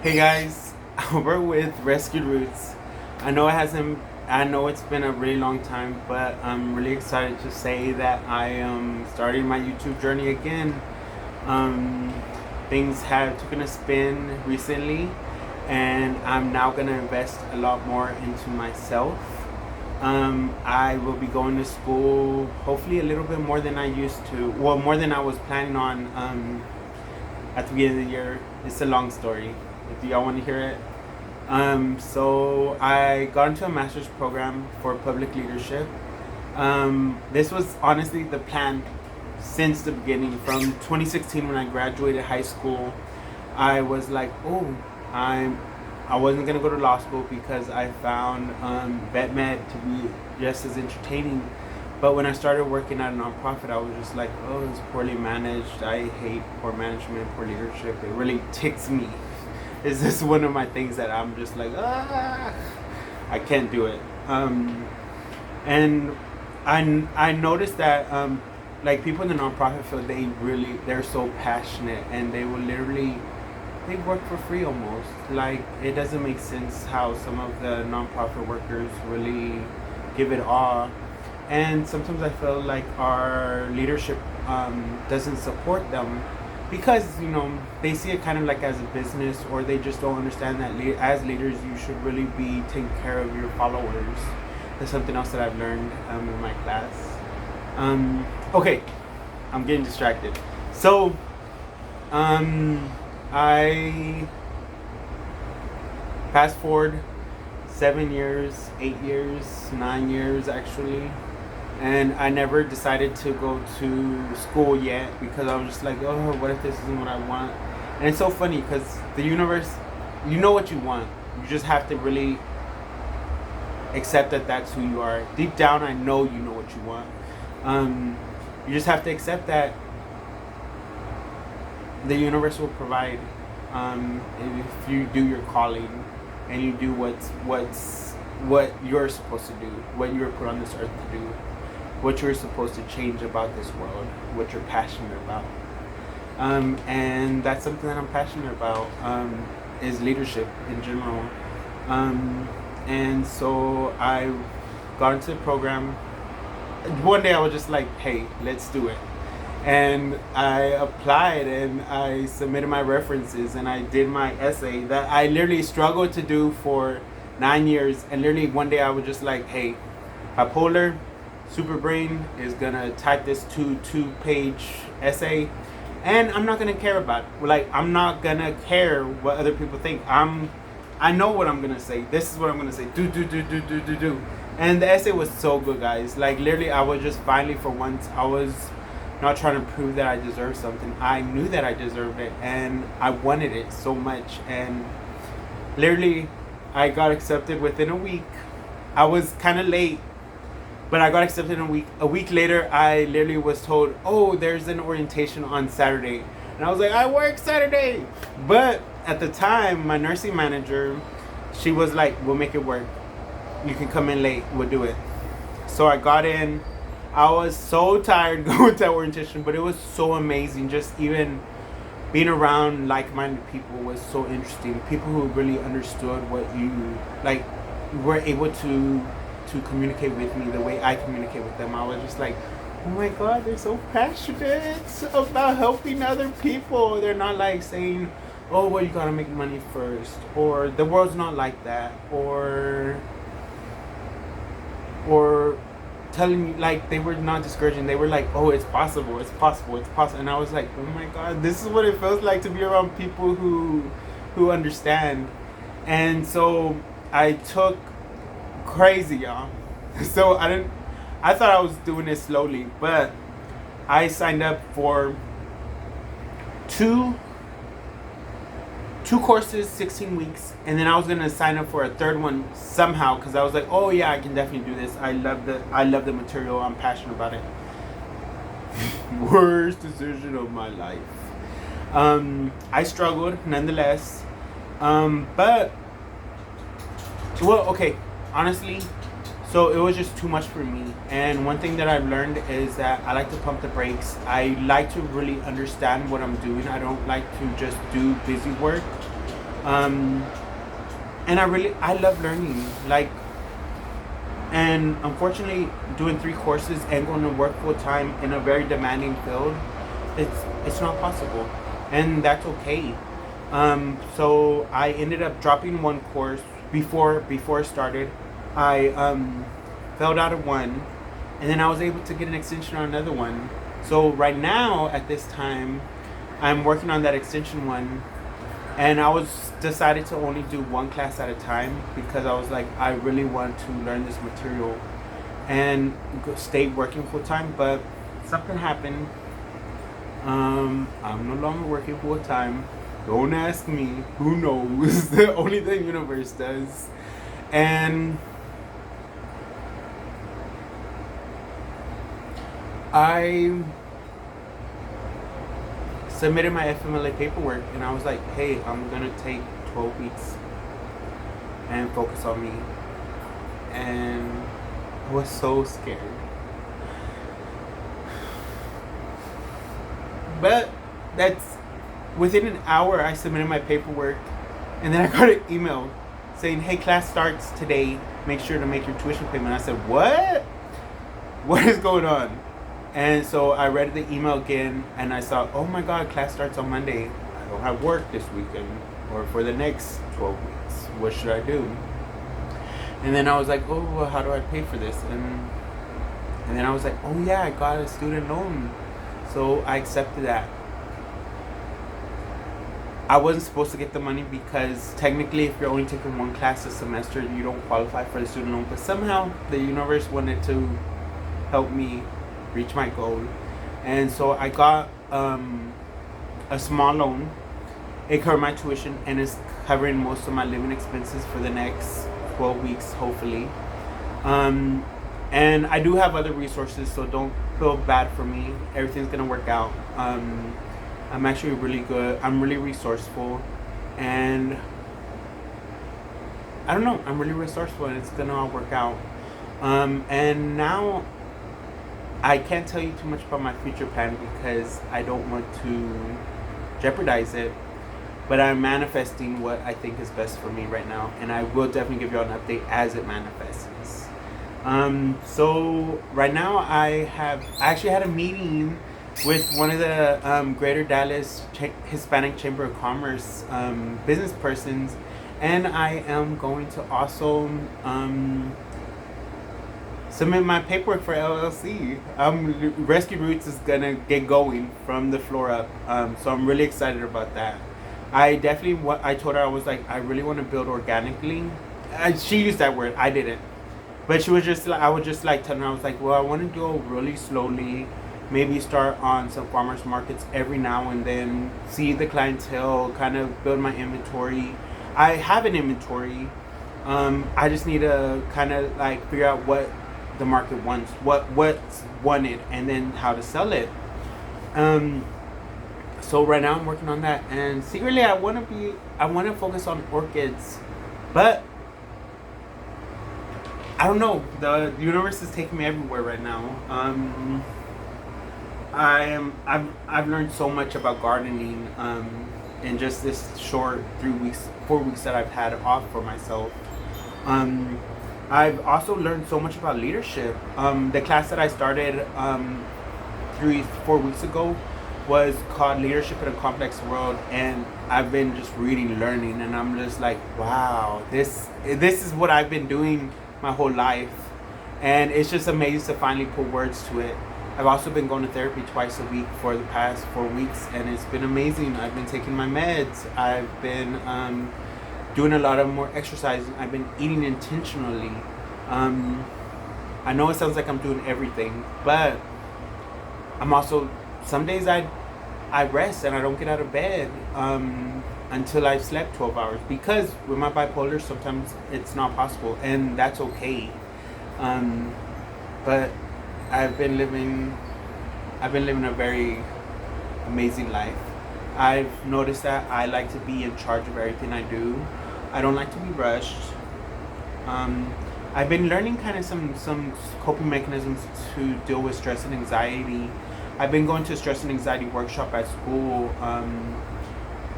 Hey guys, we're with Rescued Roots. I know it hasn't. I know it's been a really long time, but I'm really excited to say that I am starting my YouTube journey again. Um, Things have taken a spin recently, and I'm now gonna invest a lot more into myself. I will be going to school, hopefully a little bit more than I used to. Well, more than I was planning on. At the beginning of the year. It's a long story. If y'all want to hear it. So I got into a master's program for public leadership. This was honestly the plan since the beginning. From 2016 when I graduated high school, I was like, oh, I'm. I wasn't gonna go to law school because I found vet med to be just as entertaining. But when I started working at a nonprofit, I was just like, oh, it's poorly managed. I hate poor management, poor leadership. It really ticks me. Is this one of my things that I'm just like, I can't do it. And I noticed that like people in the nonprofit field, they're so passionate and they will literally they work for free almost. Like it doesn't make sense how some of the nonprofit workers really give it all, and sometimes I feel like our leadership doesn't support them because they see it kind of like as a business, or they just don't understand that as leaders you should really be taking care of your followers. That's something else that I've learned in my class. Okay, I'm getting distracted. So I fast forward 7 years, 8 years, 9 years actually, and I never decided to go to school yet because I was just like, oh, what if this isn't what I want? And it's so funny because the universe, you know what you want. You just have to really accept that that's who you are. Deep down, I know you know what you want. You just have to accept that the universe will provide if you do your calling and you do what you're supposed to do, what you were put on this earth to do, what you're supposed to change about this world, what you're passionate about. And that's something that I'm passionate about, is leadership in general. And so I got into the program. One day I was just like, hey, let's do it. And I applied and I submitted my references and I did my essay that I literally struggled to do for 9 years. And literally one day I was just like, hey, bipolar super brain is gonna type this two-page essay, and I'm not gonna care about it. Like, I'm not gonna care what other people think. I know what I'm gonna say. This is what I'm gonna say. Do. And the essay was so good, guys. Like, literally, I was just finally, for once, I was not trying to prove that I deserved something. I knew that I deserved it, and I wanted it so much. And literally, I got accepted within a week. I was kind of late, but I got accepted in a week. A week later, I literally was told, oh, there's an orientation on Saturday. And I was like, I work Saturday. But at the time, my nursing manager, she was like, we'll make it work. You can come in late. We'll do it. So I got in. I was so tired going to that orientation, but it was so amazing. Just even being around like-minded people was so interesting. People who really understood what you, like, were able to communicate with me the way I communicate with them. I was just like, oh my god, they're so passionate about helping other people. They're not like saying, oh, well, you gotta make money first, or the world's not like that, or telling me, like, they were not discouraging. They were like, oh, it's possible, it's possible, it's possible. And I was like, oh my god, this is what it feels like to be around people who understand. And so I took crazy, y'all. So I thought I was doing it slowly, but I signed up for two courses, 16 weeks, and then I was gonna sign up for a third one somehow because I was like, oh yeah, I can definitely do this. I love the material. I'm passionate about it. Worst decision of my life. I struggled nonetheless, but well, okay, honestly, so it was just too much for me. And one thing that I've learned is that I like to pump the brakes. I like to really understand what I'm doing. I don't like to just do busy work. Um, and I love learning. Like, and unfortunately, doing 3 courses and going to work full time in a very demanding field, it's not possible, and that's okay. So I ended up dropping 1 course before it started. I failed out of one, and then I was able to get an extension on another one. So right now, at this time, I'm working on that extension one, and I was decided to only do 1 class at a time because I was like, I really want to learn this material and stay working full time. But something happened. I'm no longer working full time. Don't ask me. Who knows? Only the universe does. And I submitted my FMLA paperwork, and I was like, hey, I'm gonna take 12 weeks and focus on me. And I was so scared. But that's within an hour I submitted my paperwork, and then I got an email saying, hey, class starts today. Make sure to make your tuition payment. I said, what? What is going on? And so I read the email again, and I saw, oh my God, class starts on Monday. I don't have work this weekend or for the next 12 weeks. What should I do? And then I was like, oh, well, how do I pay for this? And then I was like, oh yeah, I got a student loan. So I accepted that. I wasn't supposed to get the money because technically if you're only taking 1 class a semester, you don't qualify for the student loan. But somehow the universe wanted to help me reach my goal. And so I got a small loan. It covered my tuition and is covering most of my living expenses for the next 12 weeks, hopefully. And I do have other resources, so don't feel bad for me. Everything's gonna work out. I'm actually really good. I'm really resourceful, and I don't know. I'm really resourceful, and it's gonna all work out. And now I can't tell you too much about my future plan because I don't want to jeopardize it. But I'm manifesting what I think is best for me right now, and I will definitely give you an update as it manifests. So right now I actually had a meeting with one of the Greater Dallas Hispanic Chamber of Commerce business persons, and I am going to also submit my paperwork for LLC. Rescue Roots is gonna get going from the floor up, so I'm really excited about that. I told her, I was like, I really want to build organically. She used that word, I didn't. But she was just like, I was just like telling her, I was like, well, I want to go really slowly, maybe start on some farmers markets every now and then, see the clientele, kind of build my inventory. I have an inventory. I just need to kind of like figure out what the market wants, what's wanted, and then how to sell it. So right now I'm working on that, and secretly I want to focus on orchids, but I don't know. The universe is taking me everywhere right now. I've learned so much about gardening in just this short 4 weeks that I've had off for myself. I've also learned so much about leadership. The class that I started 4 weeks ago was called Leadership in a Complex World, and I've been just reading, learning, and I'm just like, wow, this is what I've been doing my whole life, and it's just amazing to finally put words to it. I've also been going to therapy twice a week for the past 4 weeks, and it's been amazing. I've been taking my meds. I've been doing a lot of more exercising. I've been eating intentionally. I know it sounds like I'm doing everything, but I'm also, some days I rest and I don't get out of bed until I've slept 12 hours, because with my bipolar sometimes it's not possible, and that's okay. But I've been living a very amazing life. I've noticed that I like to be in charge of everything I do. I don't like to be rushed. I've been learning kind of some coping mechanisms to deal with stress and anxiety. I've been going to a stress and anxiety workshop at school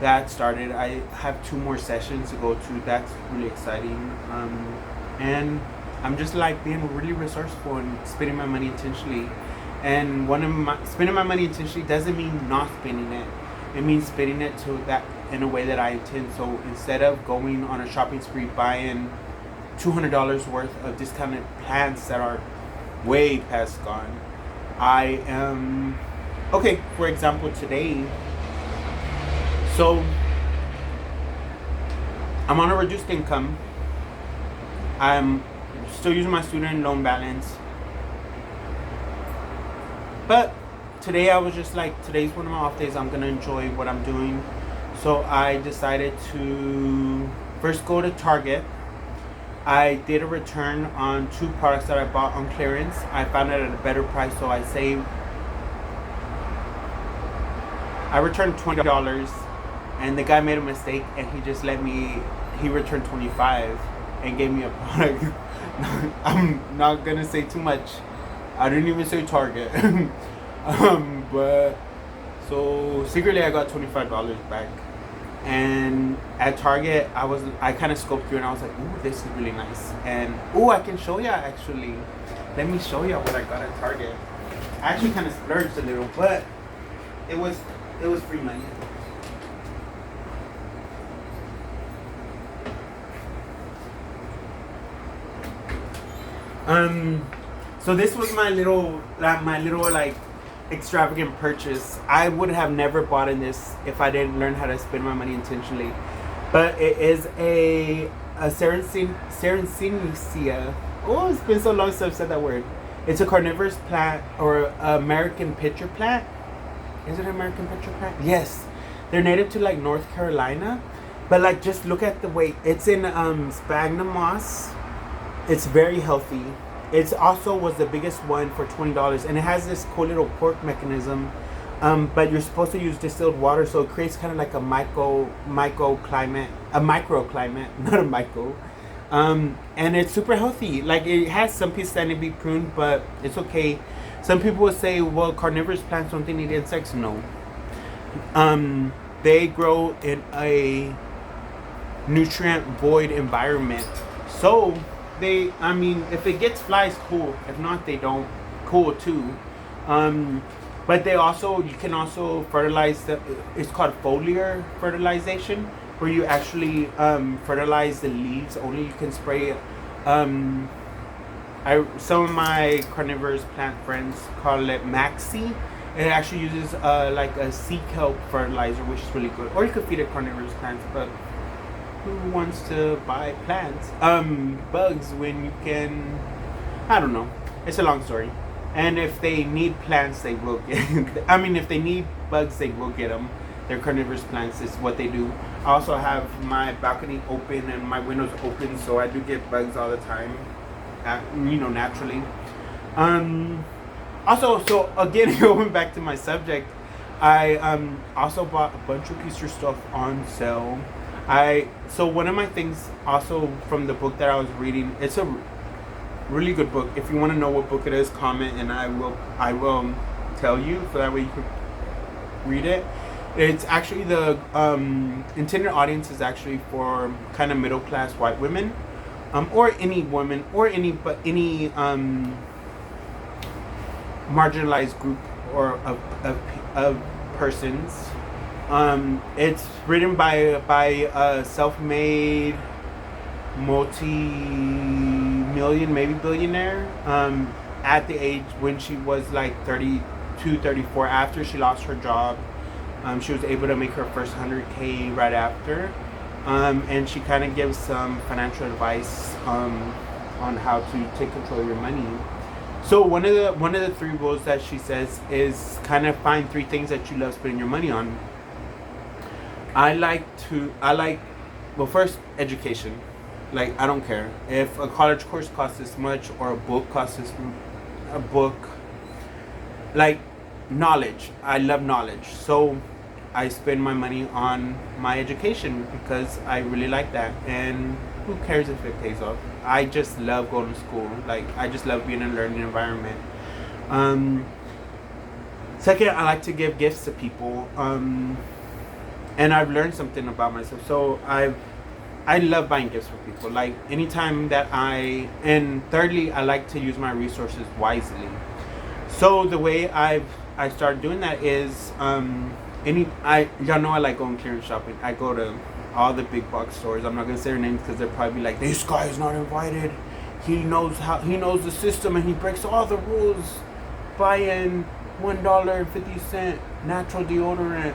that started. I have 2 more sessions to go to. That's really exciting. And I'm just like being really resourceful and spending my money intentionally. And spending my money intentionally doesn't mean not spending it. It means spending it to that in a way that I intend. So instead of going on a shopping spree buying $200 worth of discounted plants that are way past gone, I am okay. For example, today, so I'm on a reduced income. I'm still using my student loan balance, but today I was just like, today's one of my off days. I'm gonna enjoy what I'm doing. So I decided to first go to Target. I did a return on 2 products that I bought on clearance. I found it at a better price, so I saved. I returned $20, and the guy made a mistake, and he just let me. He returned 25 and gave me a product. I'm not gonna say too much. I didn't even say Target. But so secretly I got $25 back. And at Target, I kind of scoped through and I was like, ooh, this is really nice. And ooh, I can show ya actually. Let me show ya what I got at Target. I actually kind of splurged a little, but it was free money. So this was my little like extravagant purchase. I would have never bought in this if I didn't learn how to spend my money intentionally. But it is a Serensinicia. Oh, it's been so long since I've said that word. It's a carnivorous plant or American pitcher plant. Is it an American pitcher plant? Yes. They're native to like North Carolina. But like just look at the weight. It's in sphagnum moss. It's very healthy. It also was the biggest one for $20, and it has this cool little cork mechanism. But you're supposed to use distilled water, so it creates kind of like a microclimate, not a micro. And it's super healthy. Like it has some pieces that need to be pruned, but it's okay. Some people will say, well, carnivorous plants don't need insects. No. They grow in a nutrient void environment, so if it gets flies, cool. If not, they don't. Cool too. But you can also fertilize it's called foliar fertilization, where you actually fertilize the leaves. Only you can spray. Some of my carnivorous plant friends call it Maxi. It actually uses like a sea kelp fertilizer, which is really good. Or you could feed it carnivorous plants, but who wants to buy plants? Bugs when you can. I don't know. It's a long story. And if they need plants, they will get. If they need bugs, they will get them. They're carnivorous plants. Is what they do. I also have my balcony open and my windows open, so I do get bugs all the time. Naturally. Also, so again, going back to my subject, I also bought a bunch of Easter stuff on sale. So one of my things also from the book that I was reading, it's a really good book. If you want to know what book it is, comment and I will tell you, so that way you can read it. It's actually the intended audience is actually for kind of middle class white women, or any woman, or any marginalized group or of persons. It's written by a self-made multi-million, maybe billionaire, at the age when she was like 32, 34. After she lost her job, she was able to make her first 100K right after, and she kind of gives some financial advice on how to take control of your money. So one of the 3 rules that she says is kind of find 3 things that you love spending your money on. Well, first, education. Like, I don't care if a college course costs this much or a book costs this. Like, knowledge. I love knowledge, so I spend my money on my education because I really like that. And who cares if it pays off? I just love going to school. Like, I just love being in a learning environment. Second, I like to give gifts to people. and I've learned something about myself. So I love buying gifts for people. Like anytime that and thirdly, I like to use my resources wisely. So the way I started doing that is y'all know I like going clearance shopping. I go to all the big box stores. I'm not gonna say their names because they'll probably be like, this guy is not invited. He knows the system and he breaks all the rules. Buying $1.50 natural deodorant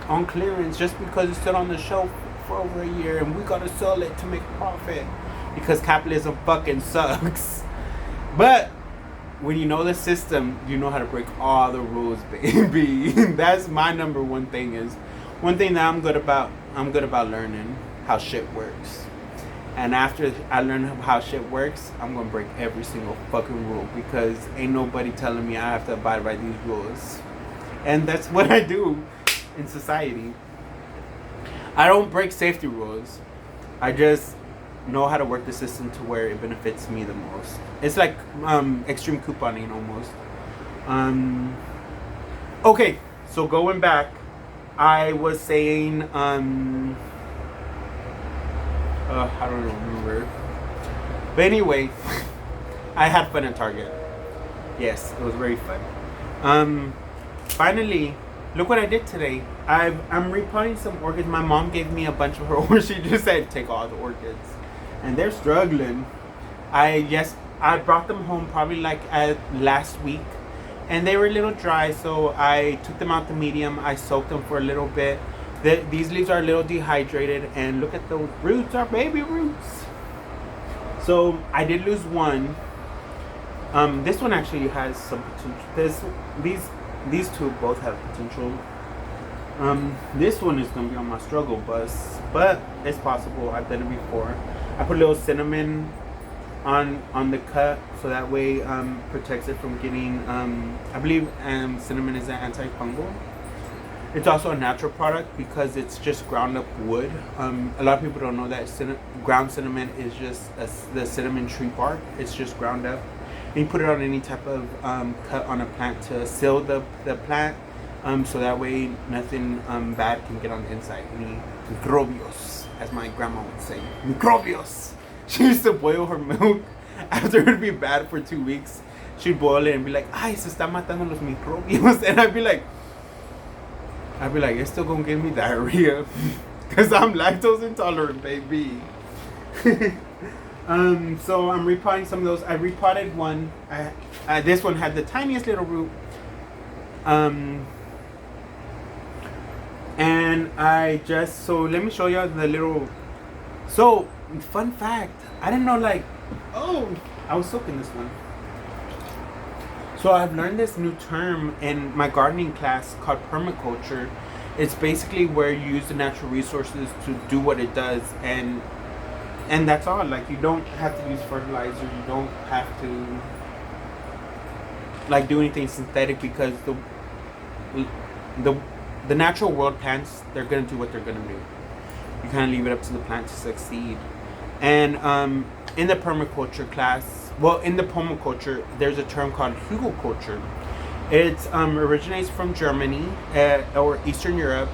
on clearance just because it's still on the shelf for over a year and we gotta sell it to make profit because capitalism fucking sucks. But when you know the system, you know how to break all the rules, baby. That's my number one thing. Is one thing that I'm good about learning how shit works. And after I learn how shit works, I'm gonna break every single fucking rule because ain't nobody telling me I have to abide by these rules. And that's what I do in society. I don't break safety rules. I just know how to work the system to where it benefits me the most. It's like extreme couponing almost. Okay, so going back, I was saying I don't remember. But anyway, I had fun at Target. Yes, it was very fun. Finally, look what I did today. I'm repotting some orchids. My mom gave me a bunch of her orchids. She just said take all the orchids, and they're struggling. I brought them home probably like last week, and they were a little dry. So I took them out the medium. I soaked them for a little bit. These leaves are a little dehydrated, and look at those roots, are baby roots. So I did lose one. This one actually has some potential. These two both have potential. This one is gonna be on my struggle bus, but it's possible. I've done it before. I put a little cinnamon on the cut, so that way protects it from getting. I believe cinnamon is an antifungal. It's also a natural product because it's just ground up wood. A lot of people don't know that ground cinnamon is just the cinnamon tree bark. It's just ground up. And you put it on any type of cut on a plant to seal the plant, so that way nothing bad can get on the inside. Any microbios, as my grandma would say. Microbios! She used to boil her milk after it would be bad for 2 weeks. She'd boil it and be like, ay, se está matando los microbios. And I'd be like, it's still gonna give me diarrhea because I'm lactose intolerant, baby. So I'm repotting some of those. I repotted one. This one had the tiniest little root. And so let me show you the little. So fun fact, I didn't know I was soaking this one. So I've learned this new term in my gardening class called permaculture. It's basically where you use the natural resources to do what it does, and that's all. Like, you don't have to use fertilizer. You don't have to do anything synthetic because the natural world plants, they're gonna do what they're gonna do. You kind of leave it up to the plant to succeed. And in the permaculture class. Well, in the permaculture, there's a term called hugelkultur. It originates from Germany or Eastern Europe.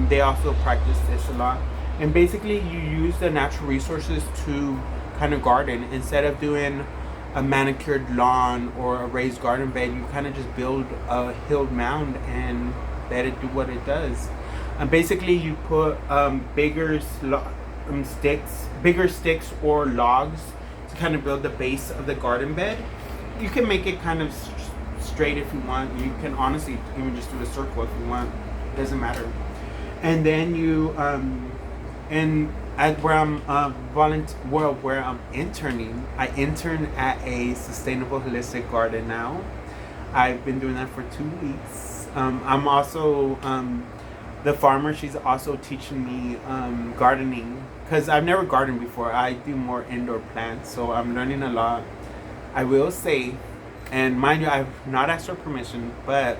They also practice this a lot. And basically, you use the natural resources to kind of garden. Instead of doing a manicured lawn or a raised garden bed, you kind of just build a hilled mound and let it do what it does. And basically, you put bigger sticks or logs to kind of build the base of the garden bed. You can make it kind of straight if you want. You can honestly even just do a circle if you want. It doesn't matter. And then you where I'm interning, I intern at a sustainable holistic garden now. I've been doing that for 2 weeks. I'm also the farmer. She's also teaching me gardening because I've never gardened before. I do more indoor plants, so I'm learning a lot. I will say, and mind you, I've not asked her permission, but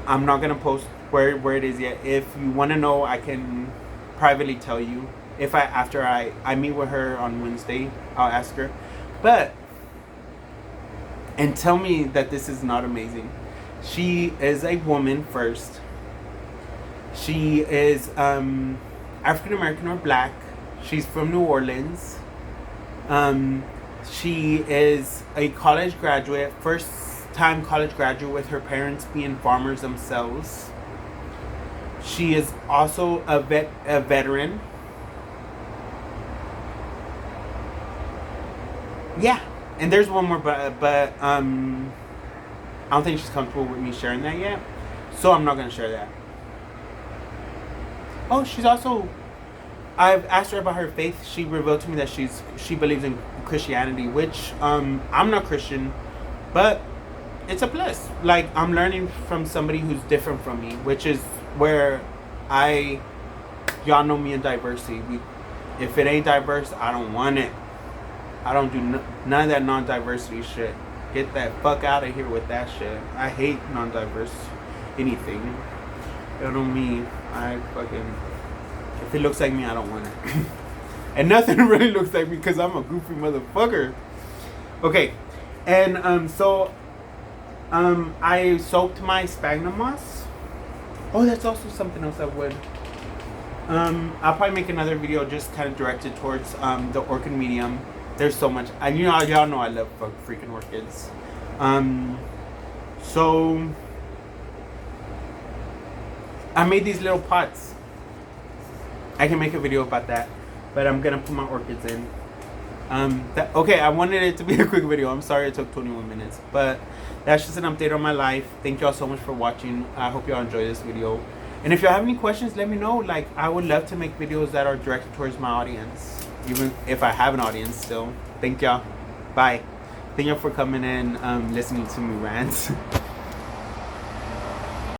I'm not gonna post where it is yet. If you want to know, I can privately tell you. After I meet with her on Wednesday, I'll ask her. And tell me that this is not amazing. She is a woman first. She is African American or black. She's from New Orleans. She is a college graduate, first time college graduate with her parents being farmers themselves. She is also a veteran. Yeah, and there's one more, but I don't think she's comfortable with me sharing that yet, so I'm not gonna share that. Oh, she's also. I've asked her about her faith. She revealed to me that she believes in Christianity, which I'm not Christian, but it's a plus. Like, I'm learning from somebody who's different from me, which is where y'all know me in diversity. If it ain't diverse, I don't want it. I don't do none of that non-diversity shit. Get that fuck out of here with that shit. I hate non-diverse anything. That don't mean I fucking. If it looks like me, I don't want it. And nothing really looks like me because I'm a goofy motherfucker. Okay, and so I soaked my sphagnum moss. Oh, that's also something else I would. I'll probably make another video just kind of directed towards the orchid medium. There's so much. Y'all know I love freaking orchids. So I made these little pots. I can make a video about that, but I'm gonna put my orchids in. Okay, I wanted it to be a quick video. I'm sorry it took 21 minutes, but that's just an update on my life. Thank y'all so much for watching. I hope y'all enjoy this video. And if y'all have any questions, let me know. Like, I would love to make videos that are directed towards my audience, even if I have an audience still. Thank y'all. Bye. Thank y'all for coming and listening to me rant.